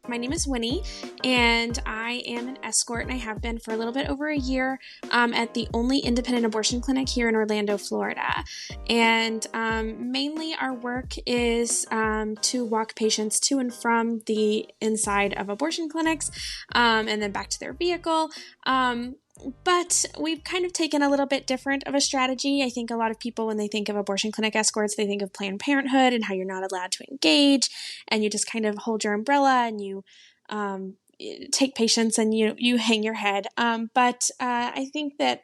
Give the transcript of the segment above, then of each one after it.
My name is Winnie, and I am an escort, and I have been for a little bit over a year at the only independent abortion clinic here in Orlando, Florida. And mainly our work is to walk patients to and from the inside of abortion clinics and then back to their vehicle. But we've kind of taken a little bit different of a strategy. I think a lot of people, when they think of abortion clinic escorts, they think of Planned Parenthood and how you're not allowed to engage, and you just kind of hold your umbrella and you take patients and you hang your head. But I think that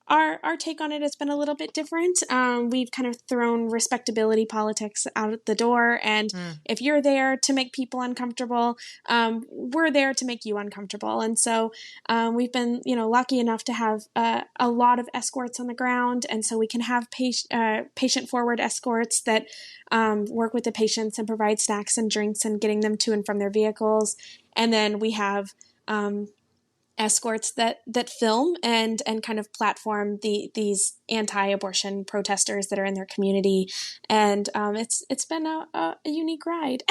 our take on it has been a little bit different. We've kind of thrown respectability politics out the door, and if you're there to make people uncomfortable, we're there to make you uncomfortable. And so we've been, lucky enough to have a lot of escorts on the ground, and so we can have patient-forward escorts that work with the patients and provide snacks and drinks and getting them to and from their vehicles. And then we have escorts that film and kind of platform these anti-abortion protesters that are in their community, and it's been a unique ride.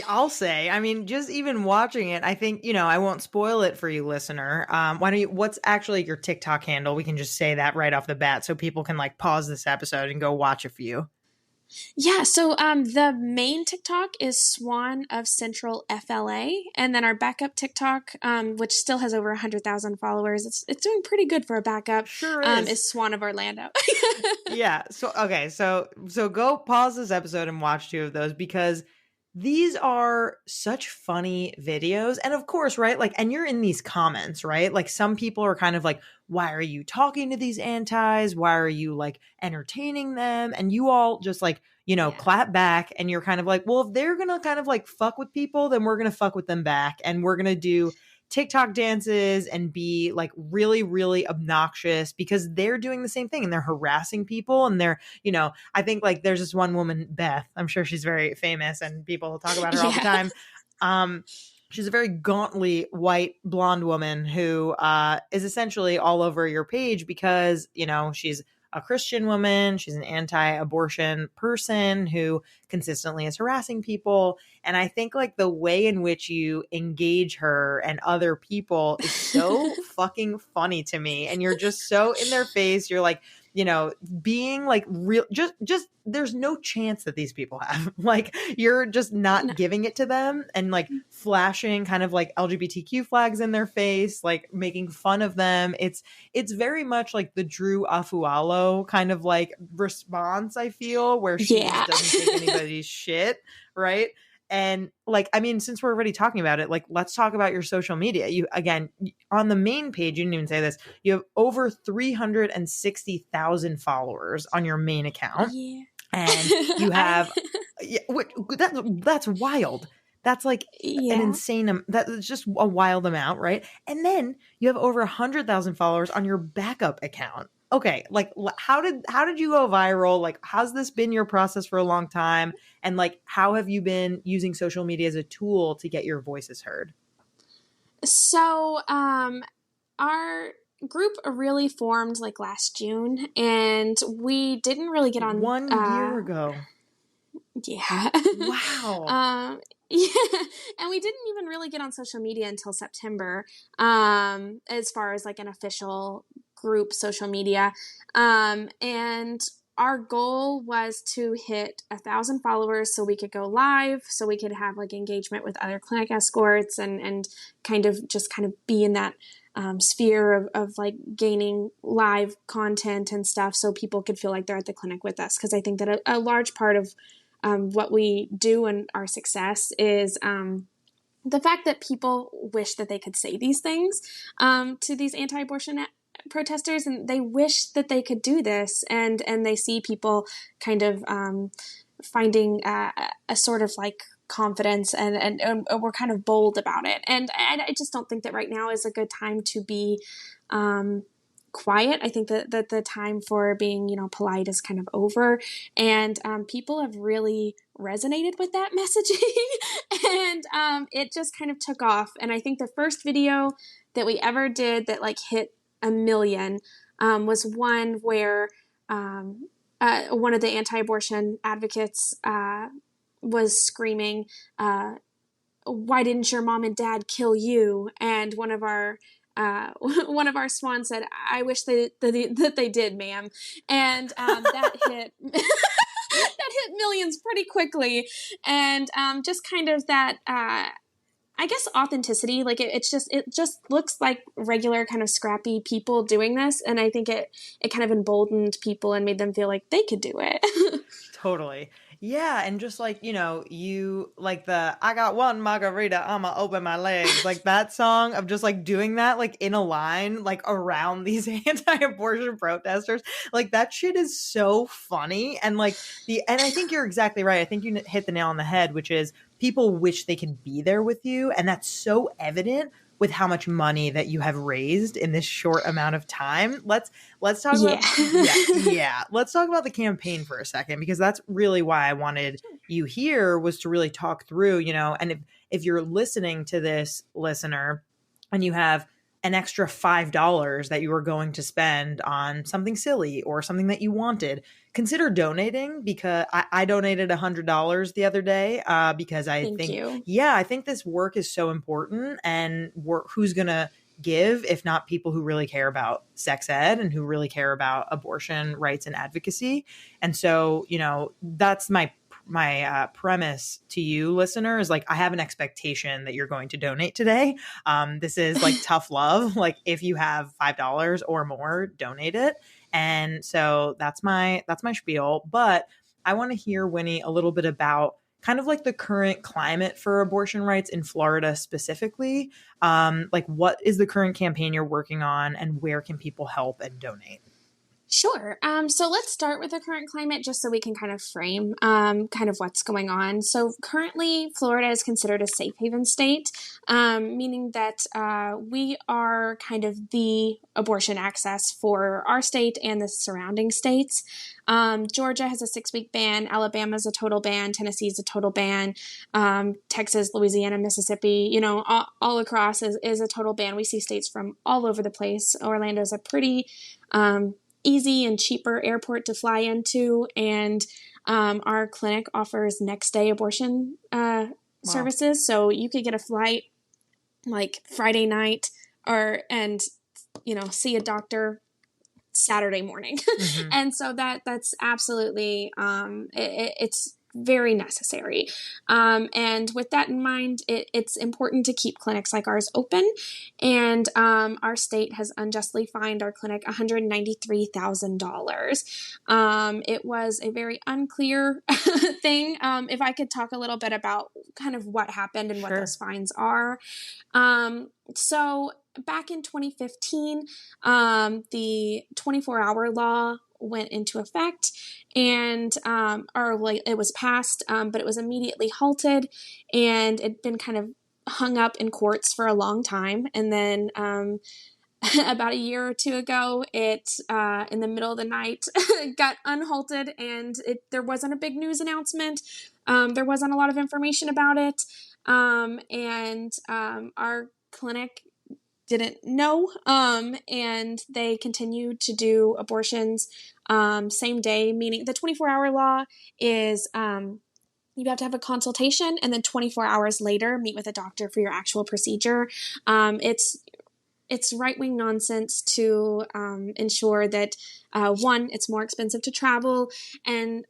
I'll say, I mean, just even watching it, I think, I won't spoil it for you, listener. What's actually your TikTok handle? We can just say that right off the bat so people can pause this episode and go watch a few. Yeah, so the main TikTok is SWAN of Central FLA, and then our backup TikTok, which still has over 100,000 followers, it's doing pretty good for a backup. Sure is SWAN of Orlando. Yeah. So okay, so go pause this episode and watch 2 of those, because these are such funny videos. And of course, right? And you're in these comments, right? Some people are kind of why are you talking to these antis? Why are you entertaining them? And you all just clap back, and you're kind of well, if they're going to kind of fuck with people, then we're going to fuck with them back. And we're going to do TikTok dances and be really, really obnoxious, because they're doing the same thing and they're harassing people. And they're, I think there's this one woman, Beth, I'm sure she's very famous and people talk about her all the time. She's a very gauntly white blonde woman who is essentially all over your page because, she's a Christian woman. She's an anti-abortion person who consistently is harassing people. And I think the way in which you engage her and other people is so fucking funny to me. And you're just so in their face. You're being real, just there's no chance that these people have, you're just not giving it to them, and flashing kind of LGBTQ flags in their face, making fun of them. It's very much the Drew Afualo kind of response, I feel, where she just doesn't take anybody's shit. Right. And I mean, since we're already talking about it, let's talk about your social media. You, again, on the main page, you didn't even say this, you have over 360,000 followers on your main account. Yeah. And you have, that's wild. That's an insane, that's just a wild amount, right? And then you have over 100,000 followers on your backup account. Okay, how did you go viral? How's this been your process for a long time? And how have you been using social media as a tool to get your voices heard? So, our group really formed last June, and we didn't really get on 1 year ago. Yeah. Wow. Yeah, and we didn't even really get on social media until September, as far as an official group social media. And our goal was to hit 1,000 followers so we could go live, so we could have engagement with other clinic escorts and kind of be in that sphere of gaining live content and stuff, so people could feel like they're at the clinic with us. Because I think that a large part of what we do and our success is the fact that people wish that they could say these things to these anti-abortion protesters, and they wish that they could do this, and they see people kind of finding a sort of confidence, and we're kind of bold about it. And I just don't think that right now is a good time to be quiet. I think that the time for being, polite is kind of over, and people have really resonated with that messaging, and it just kind of took off. And I think the first video that we ever did that hit 1 million was one where one of the anti-abortion advocates was screaming, why didn't your mom and dad kill you? And one of our one of our SWAN said, I wish that they did, ma'am. And that hit that hit millions pretty quickly. And just kind of that I guess authenticity, like it just looks like regular kind of scrappy people doing this. And I think it kind of emboldened people and made them feel like they could do it. Totally. Yeah, and just like, you like the I got one margarita, I'ma open my legs. Like that song of just like doing that like in a line like around these anti-abortion protesters. Like that shit is so funny and like and I think you're exactly right. I think you hit the nail on the head, which is people wish they could be there with you, and that's so evident with how much money that you have raised in this short amount of time. Let's talk about let's talk about the campaign for a second, because that's really why I wanted you here, was to really talk through, and if you're listening to this, listener, and you have an extra $5 that you were going to spend on something silly or something that you wanted, consider donating, because I donated $100 the other day because I think this work is so important, and who's going to give if not people who really care about sex ed and who really care about abortion rights and advocacy. And so, that's my premise to you, listener, is like, I have an expectation that you're going to donate today. This is like tough love. Like if you have $5 or more, donate it. And so that's my spiel. But I want to hear, Winnie, a little bit about kind of like the current climate for abortion rights in Florida specifically. Like what is the current campaign you're working on, and where can people help and donate? Sure. So let's start with the current climate, just so we can kind of frame kind of what's going on. So currently, Florida is considered a safe haven state, meaning that we are kind of the abortion access for our state and the surrounding states. Georgia has a 6-week ban. Alabama is a total ban. Tennessee is a total ban. Texas, Louisiana, Mississippi, all across is a total ban. We see states from all over the place. Orlando is a pretty easy and cheaper airport to fly into, and our clinic offers next day abortion services. So you could get a flight like Friday night and see a doctor Saturday morning. Mm-hmm. And so that's absolutely it's very necessary. And with that in mind, it's important to keep clinics like ours open. And our state has unjustly fined our clinic $193,000. It was a very unclear thing. If I could talk a little bit about kind of what happened and what those fines are. So back in 2015, the 24-hour law went into effect, and it was passed, but it was immediately halted, and it'd been kind of hung up in courts for a long time. And then about a year or two ago, it in the middle of the night got unhalted, and there wasn't a big news announcement. There wasn't a lot of information about it, and our clinic didn't know, and they continued to do abortions same day, meaning the 24-hour law is you have to have a consultation, and then 24 hours later meet with a doctor for your actual procedure. It's right-wing nonsense to ensure that, one, it's more expensive to travel, and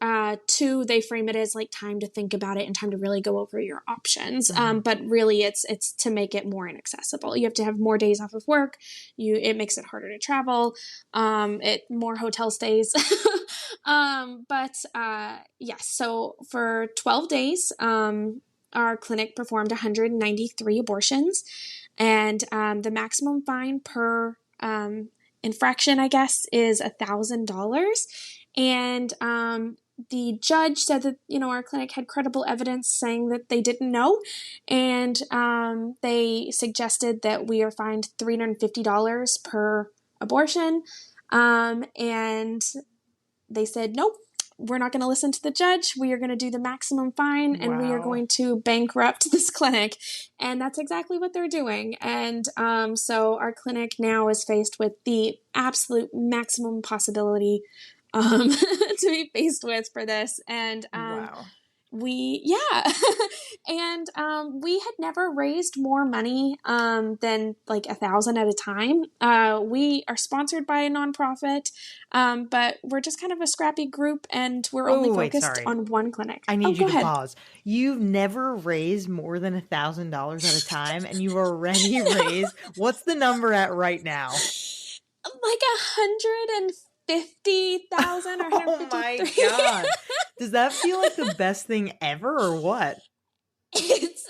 two, they frame it as like time to think about it and time to really go over your options. Mm-hmm. But really, it's to make it more inaccessible. You have to have more days off of work. It makes it harder to travel. More hotel stays. Yes. So for 12 days, our clinic performed 193 abortions. And the maximum fine per infraction, I guess, is $1,000. And the judge said that, our clinic had credible evidence saying that they didn't know. And they suggested that we are fined $350 per abortion. And they said, nope. We're not going to listen to the judge. We are going to do the maximum fine, and we are going to bankrupt this clinic. And that's exactly what they're doing. And so our clinic now is faced with the absolute maximum possibility to be faced with for this. And yeah. And we had never raised more money than like $1,000 at a time. We are sponsored by a nonprofit, but we're just kind of a scrappy group, and we're only Wait, focused sorry. on one clinic. I Oh, need you go to ahead. pause. You've never raised more than $1,000 at a time, and you've already raised, what's the number at right now? Like 150,000 or Oh my 153. God. Does that feel like the best thing ever or what? It's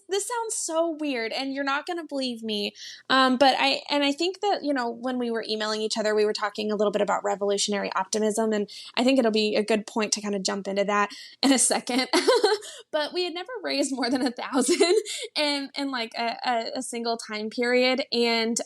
this sounds so weird, and you're not gonna believe me, but I think that, you know, when we were emailing each other, we were talking a little bit about revolutionary optimism, and I think it'll be a good point to kind of jump into that in a second. But we had never raised more than 1,000 in like a single time period, and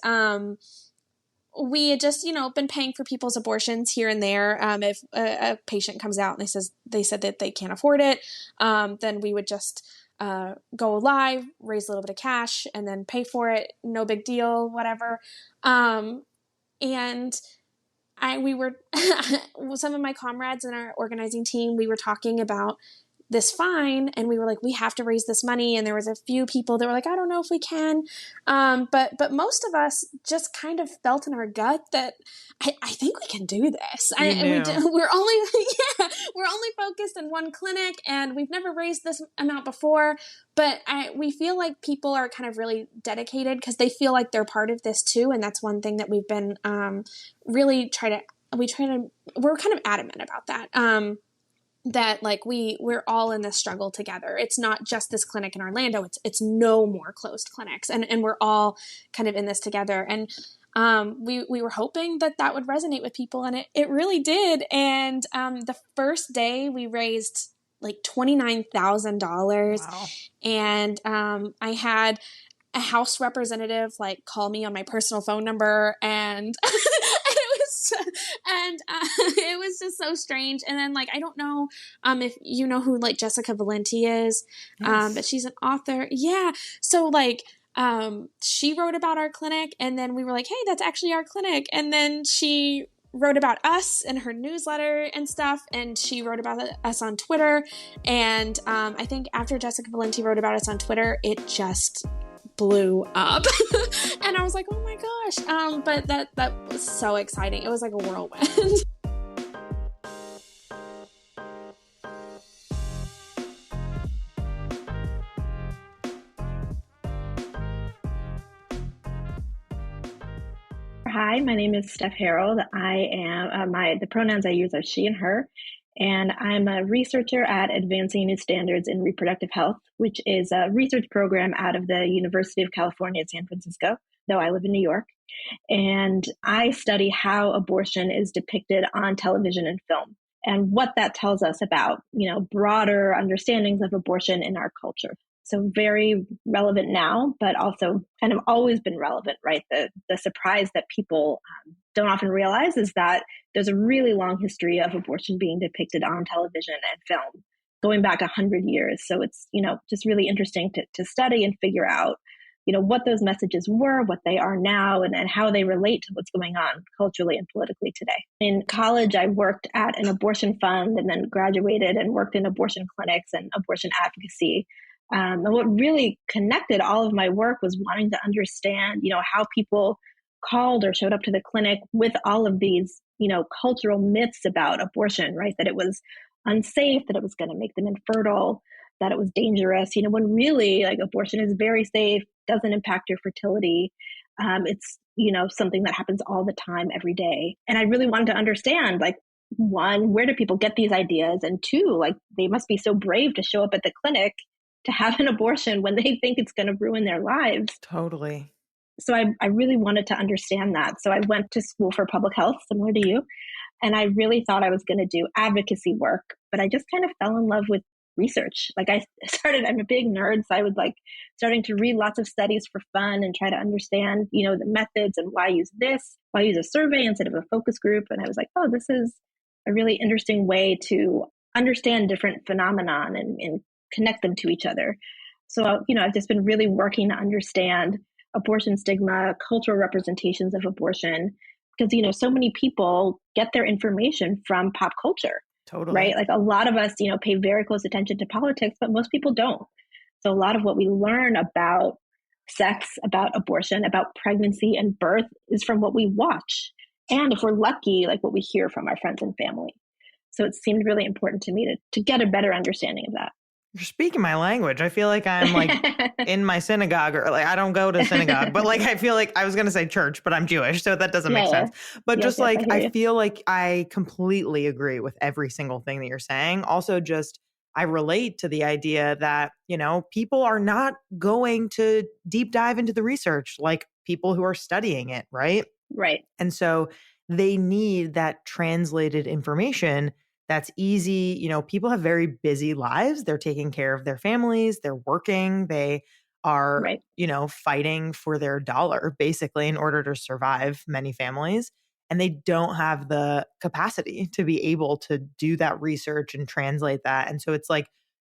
we had just, you know, been paying for people's abortions here and there. If a patient comes out and they said that they can't afford it, then we would just go live, raise a little bit of cash, and then pay for it. No big deal, whatever. And we were some of my comrades in our organizing team. We were talking about this fine, and we were like, we have to raise this money. And there was a few people that were like, I don't know if we can. But most of us just kind of felt in our gut that I think we can do this. You And knew. we're only, yeah, we're only focused in one clinic, and we've never raised this amount before. But we feel like people are kind of really dedicated because they feel like they're part of this too. And that's one thing that we've been really we're kind of adamant about that. That like we're all in this struggle together. It's not just this clinic in Orlando. It's no more closed clinics, and we're all kind of in this together. And we were hoping that would resonate with people, and it really did. And the first day we raised like $29,000, Wow. and I had a House representative like call me on my personal phone number, and it was just so strange. And then like I don't know if you know who like Jessica Valenti is, Yes. but she's an author. Yeah, so like she wrote about our clinic, and then we were like, hey, that's actually our clinic. And then she wrote about us in her newsletter and stuff, and she wrote about us on Twitter. And I think after Jessica Valenti wrote about us on Twitter, it just blew up. And I was like, oh my gosh. But that was so exciting. It was like a whirlwind. Hi, my name is Steph Herold. I am the pronouns I use are she and her, and I'm a researcher at Advancing New Standards in Reproductive Health, which is a research program out of the University of California at San Francisco, though I live in New York. And I study how abortion is depicted on television and film, and what that tells us about, broader understandings of abortion in our culture. So very relevant now, but also kind of always been relevant, right? The surprise that people don't often realize is that there's a really long history of abortion being depicted on television and film, going back 100 years. So it's, just really interesting to study and figure out, what those messages were, what they are now, and how they relate to what's going on culturally and politically today. In college, I worked at an abortion fund and then graduated and worked in abortion clinics and abortion advocacy. And what really connected all of my work was wanting to understand, how people called or showed up to the clinic with all of these, cultural myths about abortion, right? That it was unsafe, that it was going to make them infertile, that it was dangerous, when really like abortion is very safe, doesn't impact your fertility. It's, something that happens all the time, every day. And I really wanted to understand, like, one, where do people get these ideas? And two, like, they must be so brave to show up at the clinic to have an abortion when they think it's going to ruin their lives. Totally. So I really wanted to understand that. So I went to school for public health, similar to you. And I really thought I was going to do advocacy work, but I just kind of fell in love with research. Like I'm a big nerd. So I was like starting to read lots of studies for fun and try to understand, the methods and why use this, why use a survey instead of a focus group. And I was like, oh, this is a really interesting way to understand different phenomenon and connect them to each other. So, I've just been really working to understand abortion stigma, cultural representations of abortion, because, so many people get their information from pop culture. Totally. right? Like a lot of us, pay very close attention to politics, but most people don't. So a lot of what we learn about sex, about abortion, about pregnancy and birth is from what we watch. And if we're lucky, like what we hear from our friends and family. So it seemed really important to me to get a better understanding of that. You're speaking my language. I feel like I'm like in my synagogue, or like I don't go to synagogue, but like I feel like I was going to say church, but I'm Jewish, so that doesn't make sense. But Yes, just like I I feel like I completely agree with every single thing that you're saying. Also, just I relate to the idea that, people are not going to deep dive into the research like people who are studying it, right? Right. And so they need that translated information that's easy. People have very busy lives. They're taking care of their families, they're working, they are, Right. fighting for their dollar basically in order to survive, many families. And they don't have the capacity to be able to do that research and translate that. And so it's like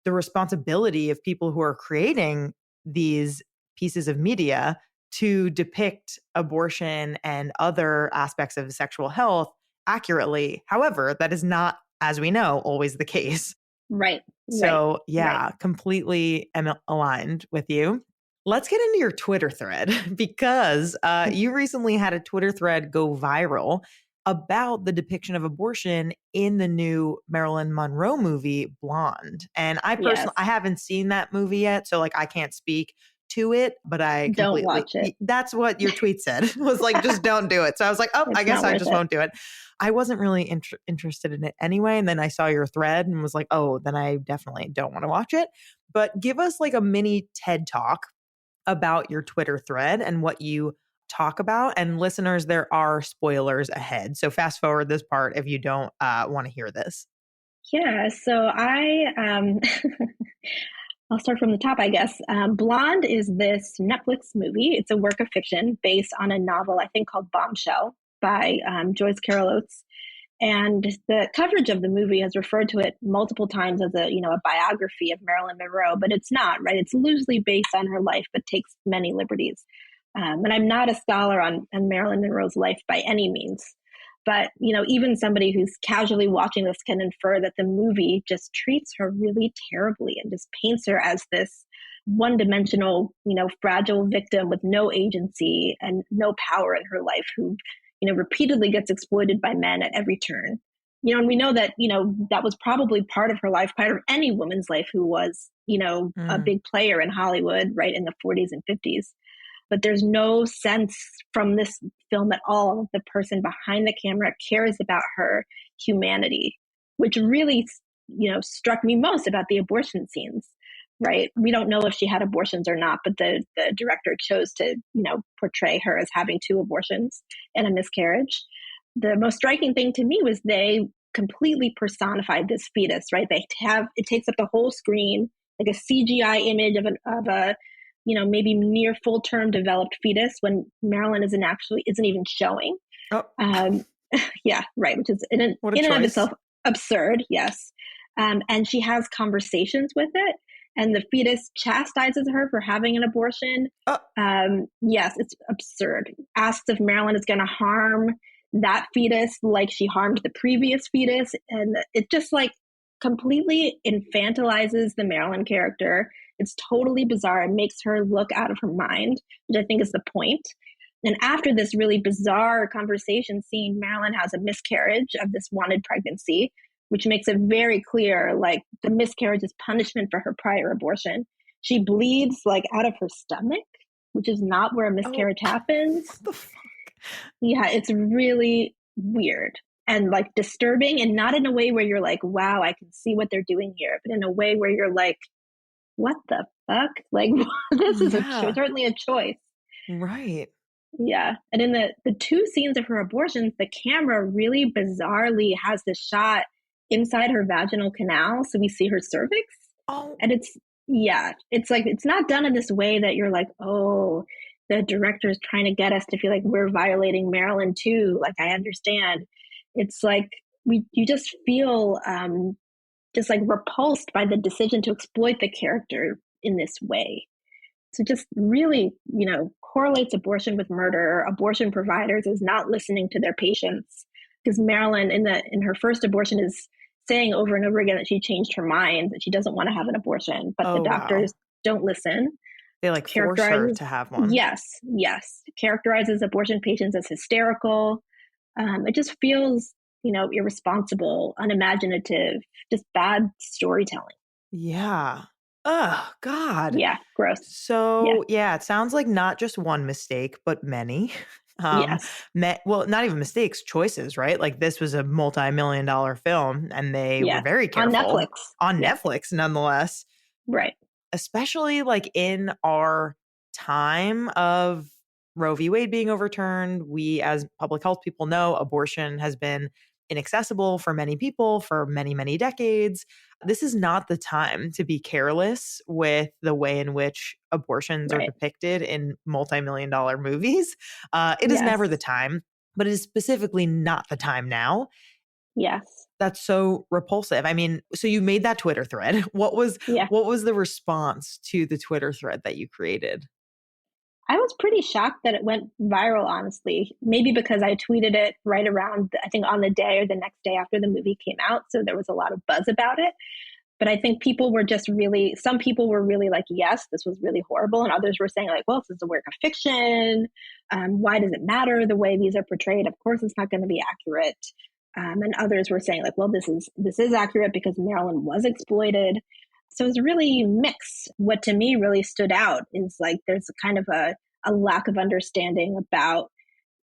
the responsibility of people who are creating these pieces of media to depict abortion and other aspects of sexual health accurately. However, that is not, as we know, always the case. Right. So, yeah, right. completely am aligned with you. Let's get into your Twitter thread because you recently had a Twitter thread go viral about the depiction of abortion in the new Marilyn Monroe movie, Blonde. And I personally, I haven't seen that movie yet, so like I can't speak to it, but I don't completely, watch it. That's what your tweet said, was like, just don't do it. So I was like, oh, I guess I just won't do it. I wasn't really interested in it anyway. And then I saw your thread and was like, oh, then I definitely don't want to watch it. But give us like a mini TED talk about your Twitter thread and what you talk about. And listeners, there are spoilers ahead. So fast forward this part if you don't want to hear this. Yeah. So I'll start from the top, I guess. Blonde is this Netflix movie. It's a work of fiction based on a novel, I think, called Bombshell by Joyce Carol Oates. And the coverage of the movie has referred to it multiple times as a biography of Marilyn Monroe, but it's not, right? It's loosely based on her life, but takes many liberties. And I'm not a scholar on Marilyn Monroe's life by any means. But, even somebody who's casually watching this can infer that the movie just treats her really terribly and just paints her as this one-dimensional, fragile victim with no agency and no power in her life who, repeatedly gets exploited by men at every turn. And we know that, that was probably part of her life, part of any woman's life who was, a big player in Hollywood, right, in the 40s and 50s. But there's no sense from this film at all that the person behind the camera cares about her humanity, which really, struck me most about the abortion scenes, right? We don't know if she had abortions or not, but the director chose to, portray her as having 2 abortions and a miscarriage. The most striking thing to me was they completely personified this fetus, right? It takes up the whole screen, like a CGI image of a maybe near full term developed fetus when Marilyn isn't even showing. Oh. Yeah, right. Which is in and of itself absurd. Yes. And she has conversations with it, and the fetus chastises her for having an abortion. Oh. Yes, it's absurd. Asks if Marilyn is going to harm that fetus like she harmed the previous fetus. And it just like completely infantilizes the Marilyn character. It's totally bizarre. It makes her look out of her mind, which I think is the point. And after this really bizarre conversation scene, Marilyn has a miscarriage of this wanted pregnancy, which makes it very clear, like the miscarriage is punishment for her prior abortion. She bleeds like out of her stomach, which is not where a miscarriage happens. What the fuck? Yeah, it's really weird and like disturbing, and not in a way where you're like, wow, I can see what they're doing here, but in a way where you're like, what the fuck? Like, this is certainly a choice. Right. Yeah. And in the 2 scenes of her abortions, the camera really bizarrely has the shot inside her vaginal canal. So we see her cervix. Oh. And it's like, it's not done in this way that you're like, oh, the director is trying to get us to feel like we're violating Marilyn too. Like, I understand. It's like, you just feel, just like repulsed by the decision to exploit the character in this way. So just really, correlates abortion with murder. Abortion providers is not listening to their patients, because Marilyn in her first abortion is saying over and over again that she changed her mind, that she doesn't want to have an abortion, but the Oh, doctors wow. don't listen. They like force her Characterizes, to have one. yes, characterizes abortion patients as hysterical. It just feels, irresponsible, unimaginative, just bad storytelling. Yeah. Oh, God. Yeah, gross. Yeah, So, yeah, it sounds like not just one mistake, but many. Um, yes, well, not even mistakes, choices, right? Like this was a multi-million dollar film and they were yeah. very On Netflix. careful on Yeah, Netflix nonetheless, right, especially like in our time of Roe v. Wade being overturned. We, as public health people, know abortion has been inaccessible for many people for many, many decades. This is not the time to be careless with the way in which abortions are right. depicted in multi-million dollar movies. It is never the Yes, time, but it is specifically not the time now. yes, That's so repulsive. I mean, so you made that Twitter thread. yeah. What was the response to the Twitter thread that you created? I was pretty shocked that it went viral, honestly. Maybe because I tweeted it right around, I think, on the day or the next day after the movie came out. So there was a lot of buzz about it. But I think people were just really, some people were really like, yes, this was really horrible. And others were saying, like, well, this is a work of fiction. Why does it matter the way these are portrayed? Of course, it's not going to be accurate. And others were saying, like, well, this is accurate because Marilyn was exploited. So it's really mixed. What to me really stood out is like there's kind of a lack of understanding about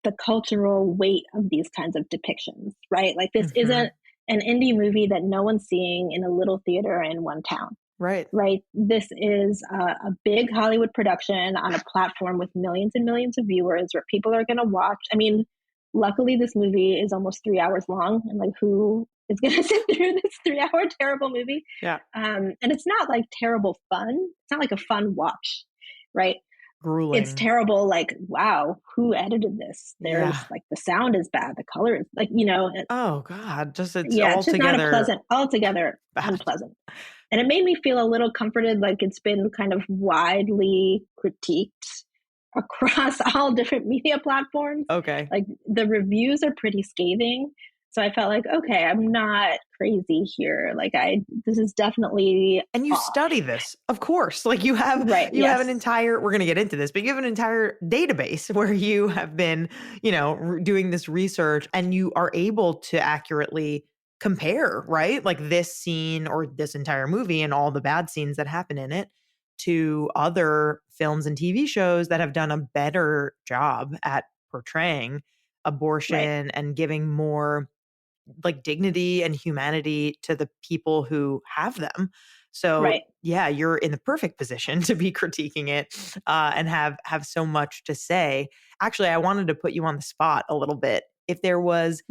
the cultural weight of these kinds of depictions, right? Like this Mhm. isn't an indie movie that no one's seeing in a little theater in one town, Right. right? This is a big Hollywood production on a platform with millions and millions of viewers where people are going to watch. I mean, luckily, this movie is almost 3 hours long, and like, who is going to sit through this 3 hour terrible movie? Yeah. And it's not like terrible fun. It's not like a fun watch, right? It's Grueling. terrible. Like, wow, who edited this? There's Yeah. like the sound is bad, the color is like, Oh God. Just it's yeah, it's just not a altogether pleasant, altogether bad. unpleasant. And it made me feel a little comforted, like it's been kind of widely critiqued across all different media platforms. Okay. Like the reviews are pretty scathing. So I felt like, okay, I'm not crazy here. This is definitely And you off. study this, of course. Like Right. you have an Yes. entire, we're going to get into this, but you have an entire database where you have been, doing this research and you are able to accurately compare, right? Like this scene or this entire movie and all the bad scenes that happen in it to other films and TV shows that have done a better job at portraying Right. abortion and giving more like dignity and humanity to the people who have them. So Right. yeah, you're in the perfect position to be critiquing it and have so much to say. Actually, I wanted to put you on the spot a little bit. If there was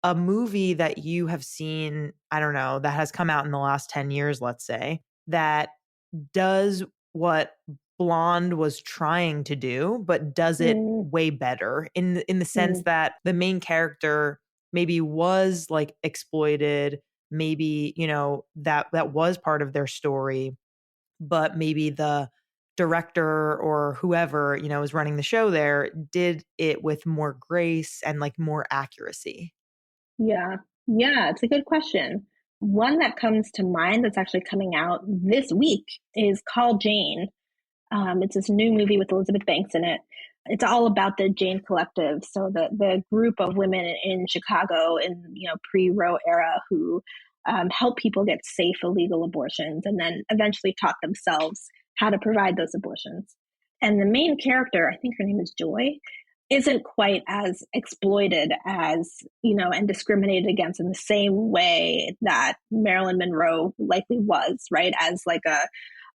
a movie that you have seen, I don't know, that has come out in the last 10 years, let's say, that does what Blonde was trying to do, but does it Mm, way better in the sense mm, that the main character maybe was like exploited, maybe, that was part of their story, but maybe the director or whoever, is running the show there did it with more grace and like more accuracy. yeah. Yeah. It's a good question. One that comes to mind that's actually coming out this week is Call Jane. It's this new movie with Elizabeth Banks in it. It's all about the Jane Collective, so the group of women in Chicago in pre-Roe era who help people get safe illegal abortions, and then eventually taught themselves how to provide those abortions. And the main character, I think her name is Joy, isn't quite as exploited as and discriminated against in the same way that Marilyn Monroe likely was, right? As like a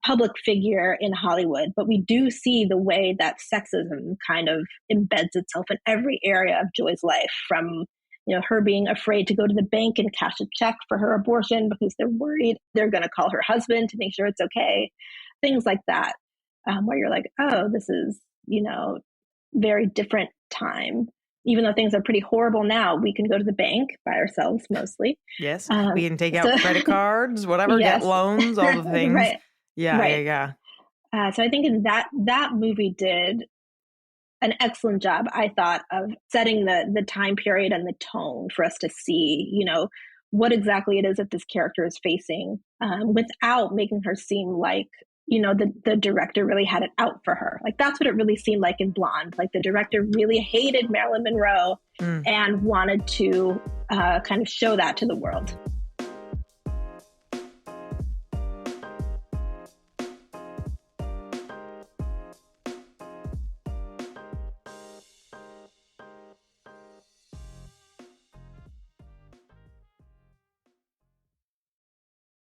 public figure in Hollywood, but we do see the way that sexism kind of embeds itself in every area of Joy's life, from her being afraid to go to the bank and cash a check for her abortion because they're worried they're going to call her husband to make sure it's okay, things like that, where you're like, oh, this is very different time. Even though things are pretty horrible now, we can go to the bank by ourselves mostly. Yes, Um, we can take so out credit cards, whatever, get yes, loans, all the things. right, Yeah, yeah, right. yeah. So I think in that movie did an excellent job, I thought, of setting the time period and the tone for us to see, what exactly it is that this character is facing, without making her seem like, you know, the director really had it out for her. Like, that's what it really seemed like in Blonde. Like, the director really hated Marilyn Monroe and wanted to kind of show that to the world.